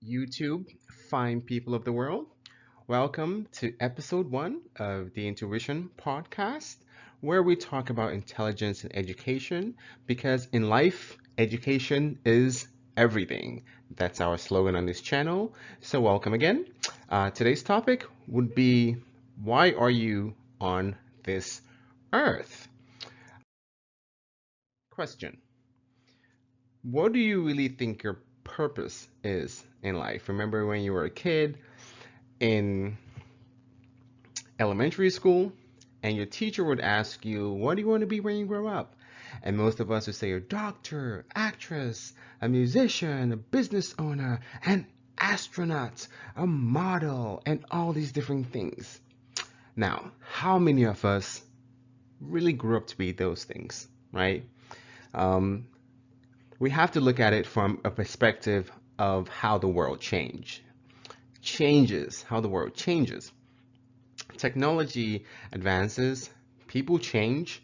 YouTube, fine people of the world. Welcome to episode one of the Intuition podcast, where we talk about intelligence and education because in life, education is everything. That's our slogan on this channel. So, welcome again. Today's topic would be why are you on this earth? Question. What do you really think your purpose is in life? Remember when you were a kid in elementary school and your teacher would ask you, what do you want to be when you grow up? And most of us would say a doctor, actress, a musician, a business owner, an astronaut, a model, and all these different things. Now, how many of us really grew up to be those things, right? Um, we have to look at it from a perspective of how the world changes, how the world changes. Technology advances, people change,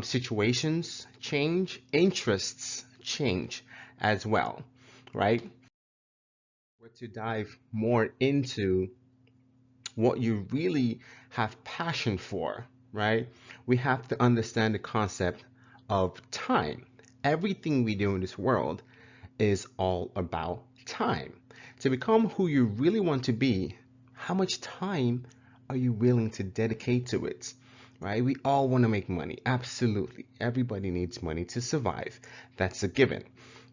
situations change, interests change as well, right? We're to dive more into what you really have passion for, right? We have to understand the concept of time. Everything we do in this world is all about time. To become who you really want to be, how much time are you willing to dedicate to it? Right? We all want to make money. Absolutely. Everybody needs money to survive. That's a given.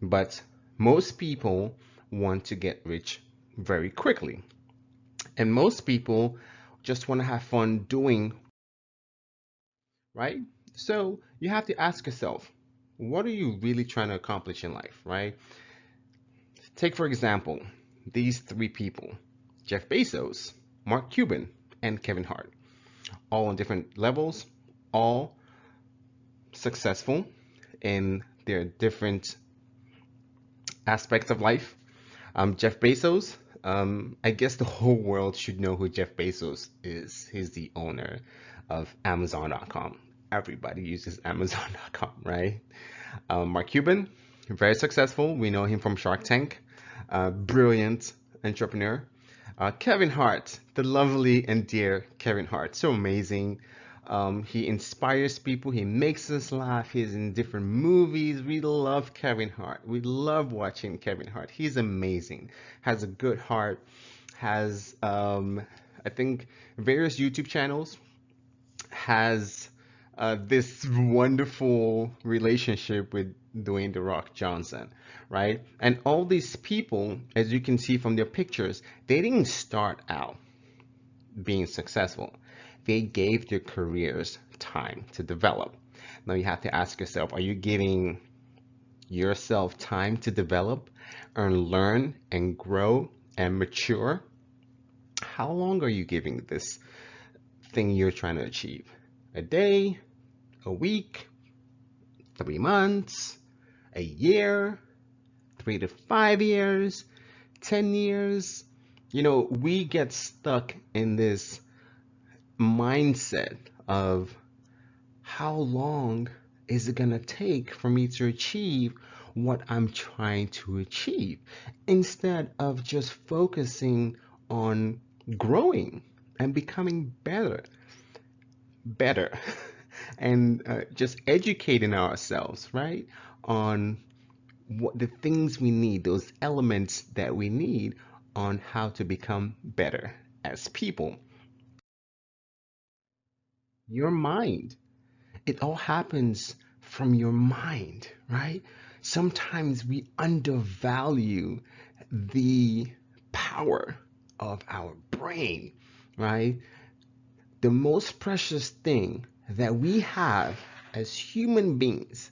But most people want to get rich very quickly. And most people just want to have fun doing, right? So you have to ask yourself, what are you really trying to accomplish in life, right? Take, for example, these three people: Jeff Bezos, Mark Cuban, and Kevin Hart, all on different levels, all successful in their different aspects of life. Jeff Bezos, I guess the whole world should know who Jeff Bezos is. He's the owner of Amazon.com. Everybody uses Amazon.com, right? Mark Cuban, very successful. We know him from Shark Tank. Brilliant entrepreneur. Kevin Hart, the lovely and dear Kevin Hart, so amazing. He inspires people. He makes us laugh. He's in different movies. We love Kevin Hart. We love watching Kevin Hart. He's amazing. Has a good heart. Has, I think, various YouTube channels. Has this wonderful relationship with Dwayne The Rock Johnson, right? And all these people, as you can see from their pictures, they didn't start out being successful. They gave their careers time to develop. Now you have to ask yourself, are you giving yourself time to develop and learn and grow and mature? How long are you giving this thing you're trying to achieve? A day, a week, 3 months, a year, 3 to 5 years, 10 years? We get stuck in this mindset of how long is it going to take for me to achieve what I'm trying to achieve instead of just focusing on growing and becoming better, and just educating ourselves, right, on what the things we need, those elements that we need on how to become better as people. Your mind. It all happens from your mind, right? Sometimes we undervalue the power of our brain, right? The most precious thing that we have as human beings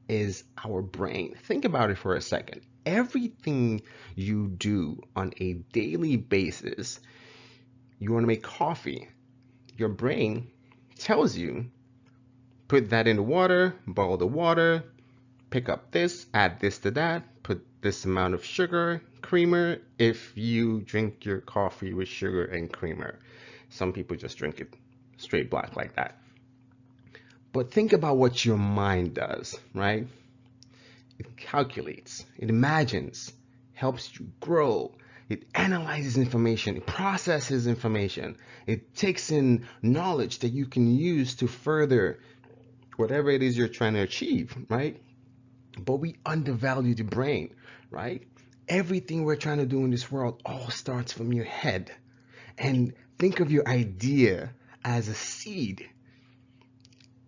is our brain. Think about it for a second. Everything you do on a daily basis, you want to make coffee, your brain tells you, put that in the water, boil the water, pick up this, add this to that, put this amount of sugar, creamer, if you drink your coffee with sugar and creamer. Some people just drink it straight black like that. But think about what your mind does, right? It calculates, it imagines, helps you grow. It analyzes information, it processes information, it takes in knowledge that you can use to further whatever it is you're trying to achieve, right? But we undervalue the brain, right? Everything we're trying to do in this world all starts from your head. And think of your idea as a seed.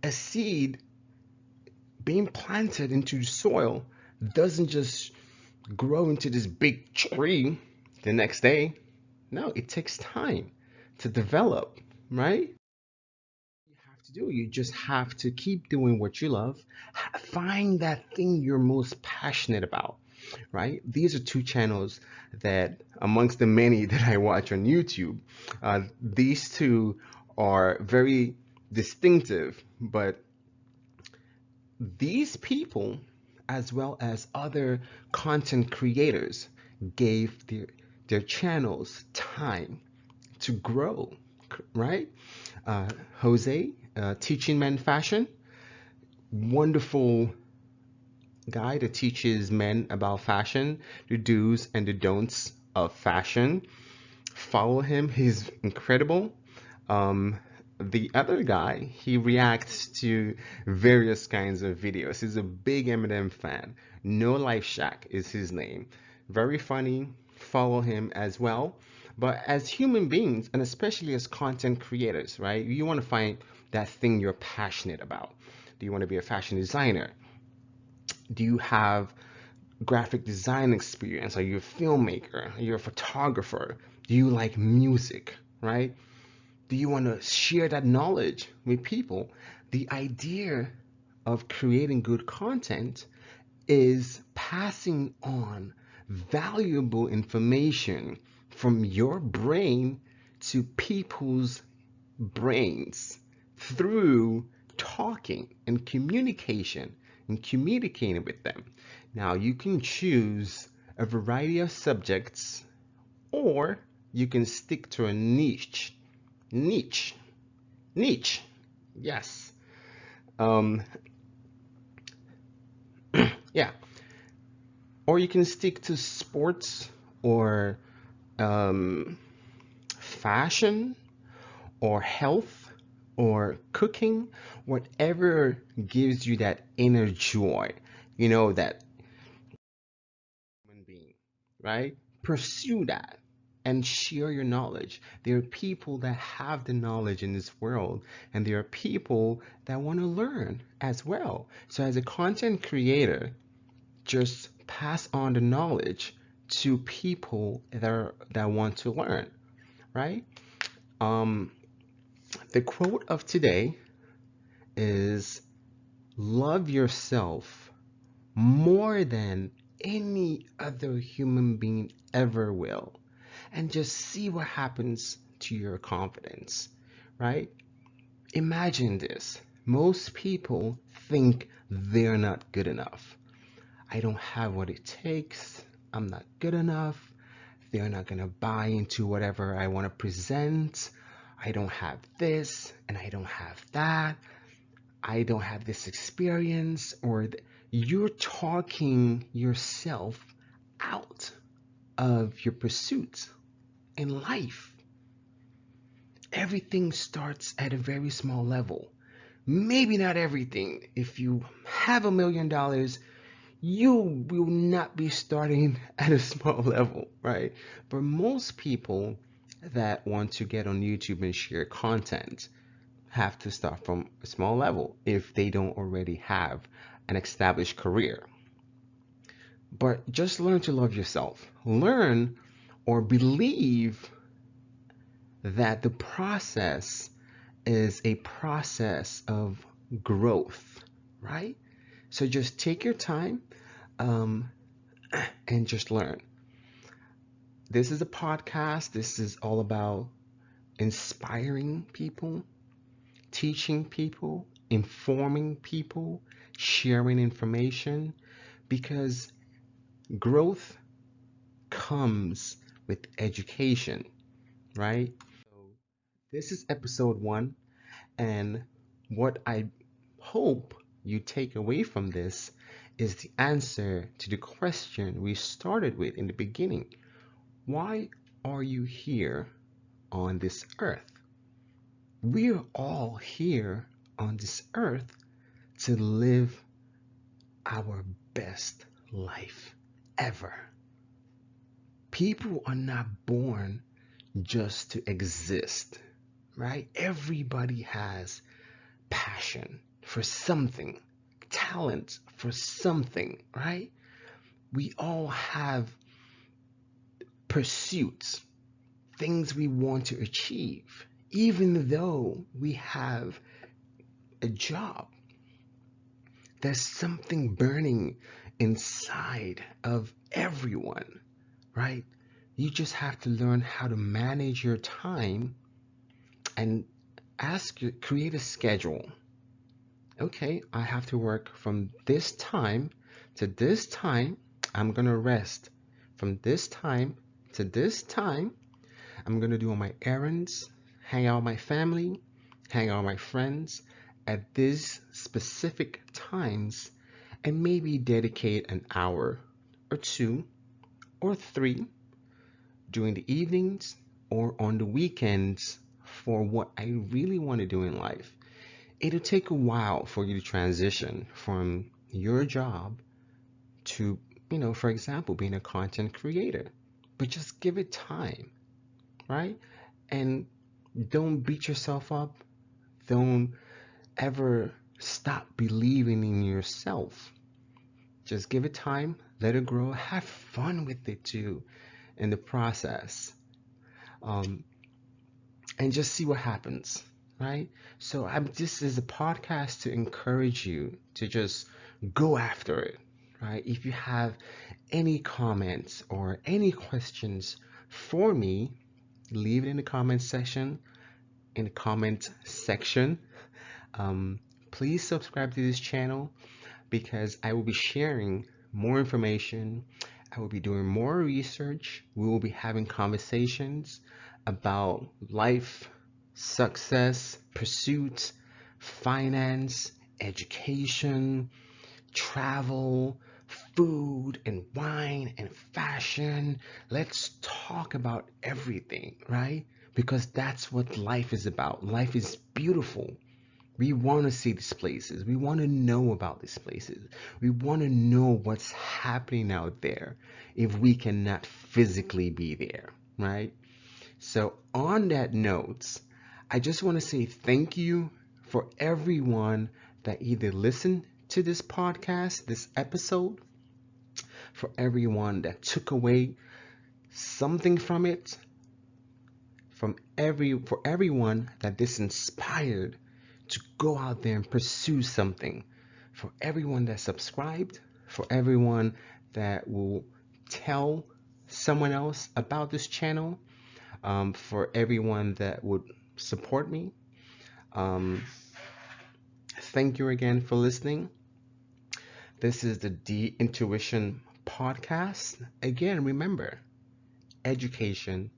A seed being planted into the soil doesn't just grow into this big tree the next day. No, it takes time to develop, right? You have to do. You just have to keep doing what you love. Find that thing you're most passionate about, right? These are two channels that, amongst the many that I watch on YouTube, these two are very distinctive, but these people, as well as other content creators, gave their channels time to grow, right? Jose, Teaching Men Fashion, wonderful guy that teaches men about fashion, the do's and the don'ts of fashion. Follow him, he's incredible. Um, the other guy, he reacts to various kinds of videos. He's a big Eminem fan. No Life Shack is his name. Very funny. Follow him as well. But as human beings, and especially as content creators, right, you want to find that thing you're passionate about. Do you want to be a fashion designer? Do you have graphic design experience? Are you a filmmaker? Are you a photographer? Do you like music, right? Do you want to share that knowledge with people? The idea of creating good content is passing on valuable information from your brain to people's brains through talking and communication and communicating with them. Now, you can choose a variety of subjects, or you can stick to a niche. Niche. Niche. Yes. Um, yeah. Or you can stick to sports or um, fashion or health or cooking, whatever gives you that inner joy, that human being, right? Pursue that and share your knowledge. There are people that have the knowledge in this world, and there are people that want to learn as well. So, as a content creator, just pass on the knowledge to people that want to learn, right? Um, the quote of today is love yourself more than any other human being ever will, and just see what happens to your confidence, right? Imagine this. Most people think they're not good enough. I don't have what it takes. I'm not good enough. They're not going to buy into whatever I want to present. I don't have this and I don't have that. I don't have this experience, or you're talking yourself out of your pursuits in life. Everything starts at a very small level. Maybe not everything. If you have $1 million, you will not be starting at a small level, right? But most people that want to get on YouTube and share content have to start from a small level if they don't already have an established career. But just learn to love yourself. Learn or believe that the process is a process of growth, right? So just take your time um, and just learn. This is a podcast. This is all about inspiring people, teaching people, informing people, sharing information, because growth comes with education, right? So this is episode 1, and what I hope you take away from this is the answer to the question we started with in the beginning. Why are you here on this earth? We're all here on this earth to live our best life ever. People are not born just to exist, right? Everybody has passion for something, talent for something, right? We all have pursuits, things we want to achieve, even though we have a job. There's something burning inside of everyone, right? You just have to learn how to manage your time and create a schedule. Okay, I have to work from this time to this time. I'm gonna rest. From this time to this time, I'm gonna do all my errands, hang out with my family, hang out with my friends at these specific times, and maybe dedicate an hour or two or three during the evenings or on the weekends for what I really want to do in life. It'll take a while for you to transition from your job to, for example, being a content creator. But just give it time, right? And don't beat yourself up. Don't ever stop believing in yourself. Just give it time, let it grow, have fun with it too in the process. Um, and just see what happens, right? So this is a podcast to encourage you to just go after it, right? If you have any comments or any questions for me, leave it in the comment section. In the comment section, um, please subscribe to this channel because I will be sharing more information. I will be doing more research. We will be having conversations about life, success, pursuits, finance, education, travel, food and wine and fashion. Let's talk about everything, right? Because that's what life is about. Life is beautiful. We want to see these places. We want to know about these places. We want to know what's happening out there if we cannot physically be there, right? So, on that note, I just want to say thank you for everyone that either listened to this podcast, this episode, for everyone that took away something from it, for everyone that this inspired to go out there and pursue something, for everyone that subscribed, for everyone that will tell someone else about this channel, for everyone that would support me. Thank you again for listening. This is the Intuition podcast. Again, remember, education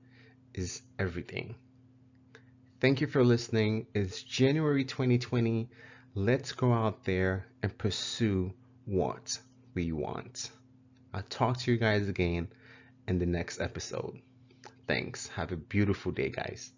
is everything. Thank you for listening. It's January 2020. Let's go out there and pursue what we want. I'll talk to you guys again in the next episode. Thanks. Have a beautiful day, guys.